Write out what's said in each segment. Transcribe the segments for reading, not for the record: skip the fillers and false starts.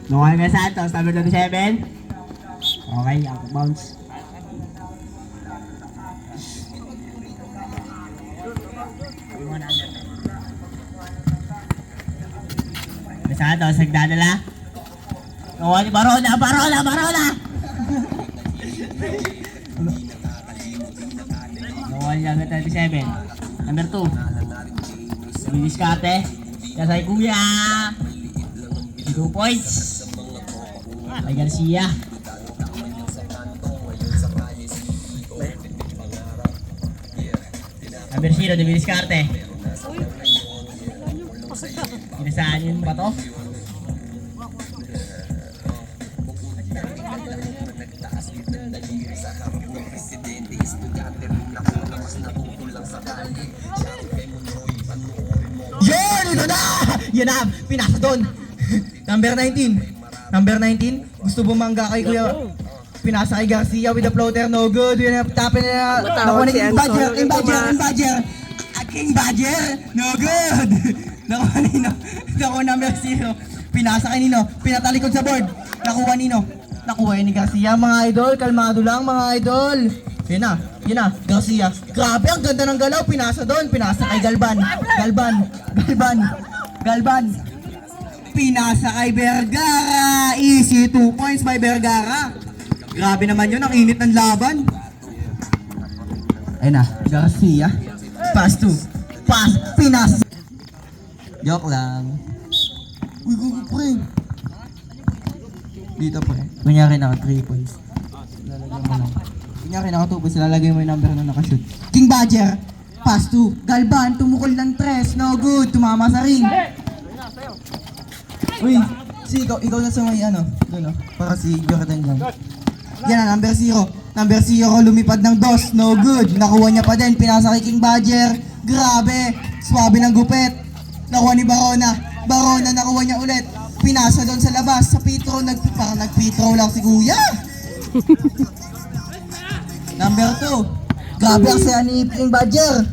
Noel Santos, number 27. Okay, out of bounds. Santos, nagdadala. Noel, Barona! Noel, number 37. Number 2. Lumiskate. Kasay Kuya. 2 points. Ay Garcia. Number 0, Lumiskate. Inasaan yung bato? Yun! Ito na! Yan na! Pinasa doon! Number 19. Gusto bumangga kay Kuya. Pinasa kay Garcia with the floater. No good. Yun na. Tapin na. Nakuha na King Badger. King Badger. No good. Nakuha number 0. Pinasa kay Nino. Pinatalikod sa board. Nakuha Nino. Nakuha ni Garcia. Mga idol. Kalmado lang mga idol. Yan na, Garcia. Grabe, ang ganda ng galaw. Pinasa doon. Pinasa kay Galban. Pinasa kay Vergara. Easy 2 points by Vergara. Grabe naman yun. Ang init ng laban. Ayun na, Garcia. Pass 2. Pinasa. Joke lang. Uy, pre. Dito pre. Kunyari naka 3 points. Lalagyan mo lang. Kunyari naka 2 points. Lalagay mo yung number na nakashoot. King Badger. Pass 2. Galban. Tumukol ng 3. No good. Tumama sa ring. Uy. Ikaw na sa may doon para si Jordan lang. Yan na, number 0. Number 0. Lumipad ng 2. No good. Nakuha niya pa din. Pinasa kay King Badger. Grabe. Swabe ng gupet. Nakuha ni Barona. Nakuha niya ulit. Pinasa doon sa labas. Sa pitro. Parang nag-pitro lang si Kuya. Number 2. Grabe ang saya ni King Badger.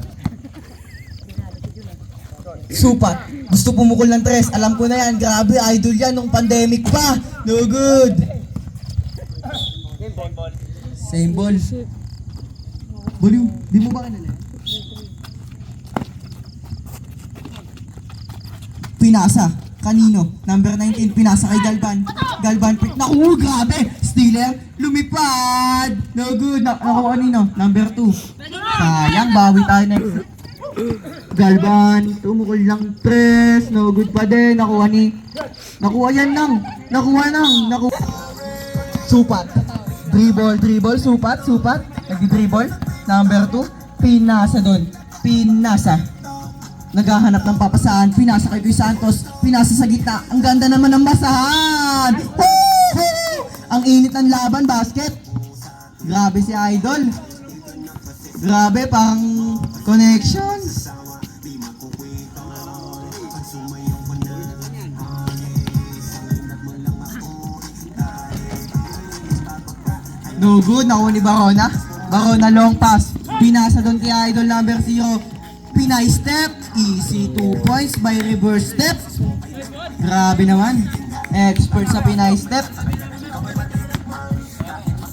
Supat. Gusto pumukol ng 3. Alam ko na yan. Grabe, idol yan nung pandemic pa. No good. Same ball. Baliw. Di mo ba kanila? Pinasa. Kanino? Number 19. Pinasa kay Galban. Naku, grabe. Stealer. Lumipad. No good. Nakuha nino? Number 2. Sayang, bawi tayo next. Galban. Tumukol lang 3. No good pa din. Nakuha Nakuha. Supat. Dribble. Supat. Nagdi-dribble. Number 2. Pinasa doon. Naghahanap ng papasaan. Pinasa kay Luis Santos. Pinasa sa gitna. Ang ganda naman ng basahan. Ang init ng laban, basket. Grabe si Idol. Grabe, pang connections. No good, nakuha ni Barona long pass. Pinasa doon kay Idol number 0. Pinay step. Easy 2 points by reverse step. Grabe naman. Expert sa Pinay step.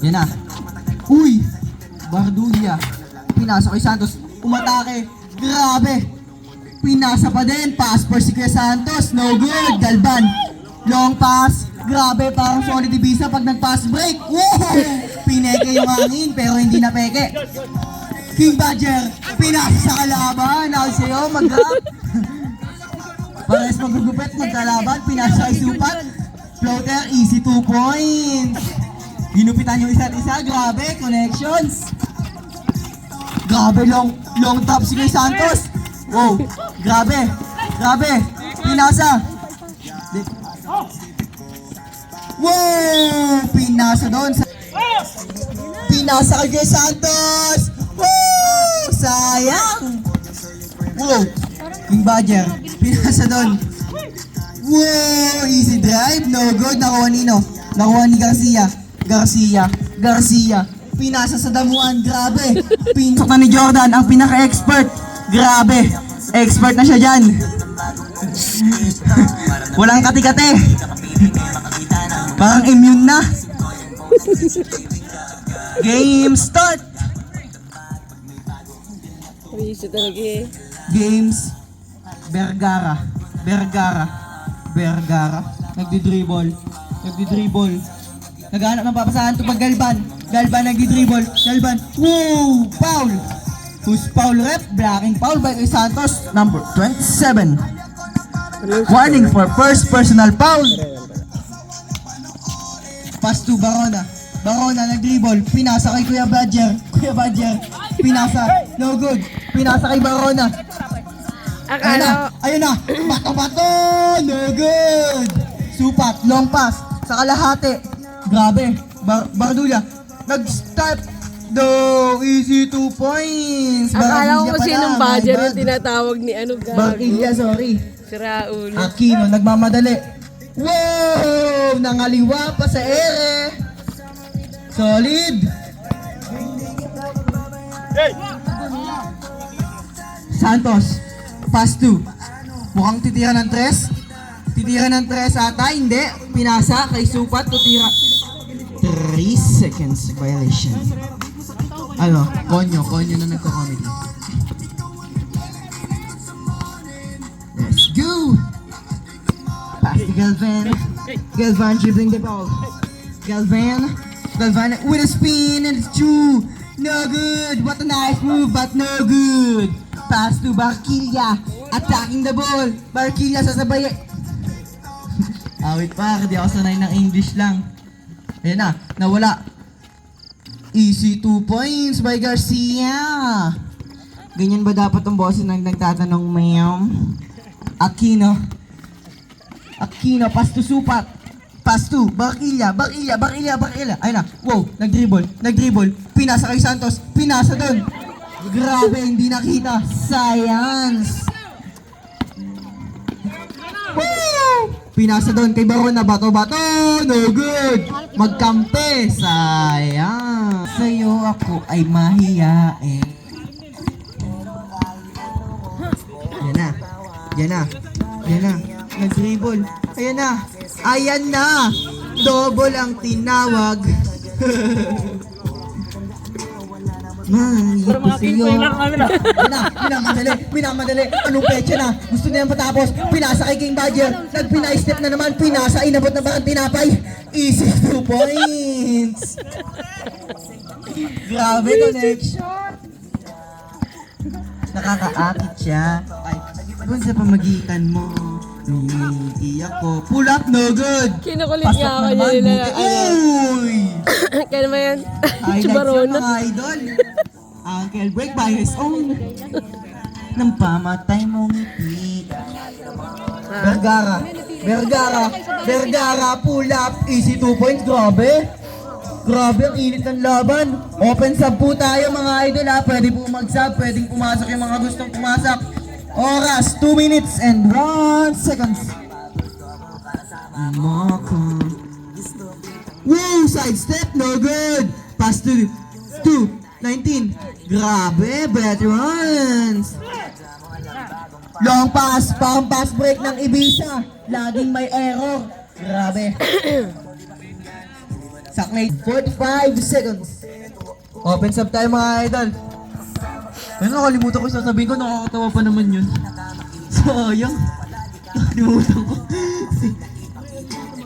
Yan na. Uy! Bardulia. Pinasa kay Santos. Umatake. Grabe. Pinasa pa din. Pass for si Kuya Santos. No good. Galban. Long pass. Grabe. Parang solid ibisa pag nag-pass break. Woo! Pineke yung hangin pero hindi na peke. King Badger. Pinasa sa kalaban. Ako sa'yo. Mag-grab. Pares magugupit. Magkalaban. Pinasa kay Supat. Floater. Easy 2 points. Ginupitan yung isa't isa. Grabe. Connections. Grabe, long top si Kuya Santos. Wow, grabe. Pinasa. Wow, pinasa doon. Pinasa kay Kuya Santos. Wow, sayang. Wow, King Badger. Pinasa doon. Wow, easy drive. No good. Nakuha ni Garcia. Pinasa sa damuhan, grabe. Pinsok na ni Jordan, ang pinaka-expert. Grabe, expert na siya dyan. Walang kati-kati. Parang immune na. Game start! Riso talaga eh. Games. Vergara. Nagdi-dribble. Naghahanap ng papasahan to pag Galban. Galban nagdi-dribble. Woo! Foul! Who's foul rep? Blocking foul by kay Santos. Number 27. Warning for first personal foul. Pass to Barona. Barona nag-dribble. Pinasa kay Kuya Badger. Pinasa. No good. Pinasa kay Barona. Ayun na. Bato. No good. Supat. Long pass. Sa kalahati. Grabe. Bardulia. Nag-start. Easy 2 points. Akala ko Bardulia kung pala, sinong my badger bad. yung tinatawag ni ano gago. Bardulia, sorry. Si Raul. Aquino, nagmamadali. Wow! Nangaliwa pa sa ere. Solid. Santos. Pass 2. Mukhang titira ng tres. Ata. Hindi. Pinasa kay Supat. Tutira. 3 seconds violation. Ano? Konyo na nagko-comedy. Let's go! Pass to Galvan. Galvan dribbling the ball. Galvan with a spin and it's true. No good. What a nice move, but no good. Pass to Barquilla. Attacking the ball. Barquilla sasabay. Wait pa. Di ako sanay ng English lang. Ayan na. Nawala. Easy 2 points by Garcia. Ganyan ba dapat ang boses ng nagtatanong, ma'am? Aquino, pass to Supat. Pass to Barquilla. Ayun na. Wow, nag-dribble. Pinasa kay Santos. Pinasa doon. Grabe, hindi nakita. Science. Woo! Pinasa doon kay Barona. Bato. No good. Magkampe. Sayang. Sa'yo ako ay mahiyain. Yan na. Nag-dribble. Ayan na. Double ang tinawag. Man, ito sa'yo. Minamadali. Anong pecha na? Gusto na yan patapos. Pinasa kay King Badger. Nag-pinay-step na naman. Pinasa. Inabot na ba ang tinapay? Easy 2 points. Grabe connection. Nakakaakit siya. Ay, doon sa pamagitan mo. Iiyak ko. Pull up, no good. Kinukulit Pasok nga ako naman, nila. buti. Uy! Kaya naman yan. Highlights yan, Barona. mga idol. Uncle break by his own. Nang pamatay mong ngiti. Vergara, pull up. Easy 2 points, grabe. Grabe ang init ng laban. Open sub po tayo mga idol ha. Pwede po mag-sub, pwedeng pumasok yung mga gustong pumasok. Oras, 2 minutes and 1 seconds. Woo! Sidestep, no good. Pass to 19. Grabe, veterans. Long pass, parang pass break ng Ibiza. Laging may error. Grabe. Saknate, 45 seconds. Open sub tayo mga idol. Ayun, nakalimutan ko sasabihin ko, nakakatawa pa naman yun. Sayang. Nakalimutan ko.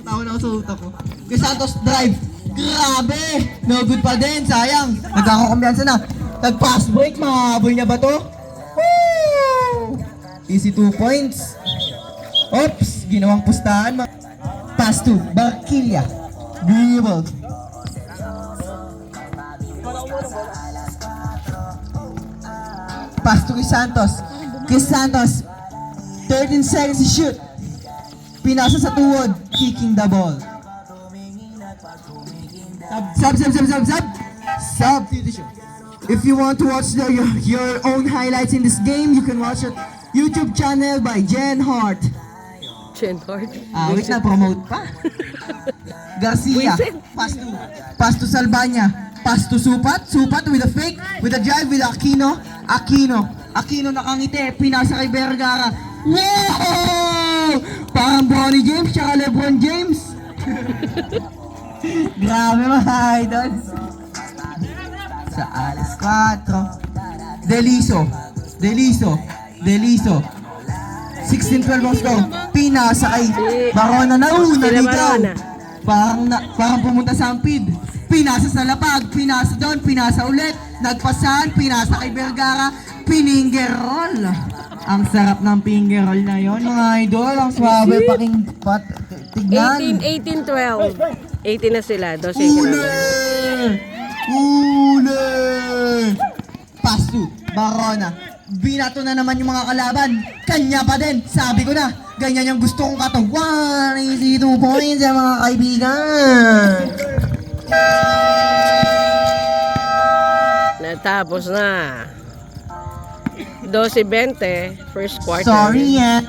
Tawa na ako sa utak ko. Kay Santos drive. Grabe! No good pa din, sayang. Nagkakakumbiyansa na. Nag-pass break, mahabol niya ba to? Woo! Easy 2 points. Oops! Ginawang pustahan. Pass to Barquilla. Dribble. Pass to Santos. 13 seconds to shoot. Pinasa sa tuhod. Kicking the ball. Substitution. If you want to watch your own highlights in this game, you can watch it YouTube channel by Jen Hart. Jen Hart. Wait na, promote pa. Garcia. Pass to Salbanya. Pass to Supat with a fake, with a drive with Aquino nakangiti, pinasa kay Vergara. Wow! Parang Bronny James tsaka Lebron James. Grabe mga idol. Sa alas 4. Deliso. 16-12 ang score. Pinasa kay Barona na naligaw. Barona. Parang pumunta sa Ampid. Pinasa sa lapag, pinasa doon, pinasa ulit. Nagpasahan, pinasa kay Vergara. Pininger roll. Ang sarap ng finger roll na yon mga idol. Ang swabe tignan. 18-12. 18 na sila. 12 Ule! Ule! Pass to Barona. Binato na naman yung mga kalaban. Kanya pa din. Sabi ko na, ganyan yung gusto kong katawan. Easy 2 points ya mga kaibigan. Natapos na. 12-20. First quarter. Sorry yan.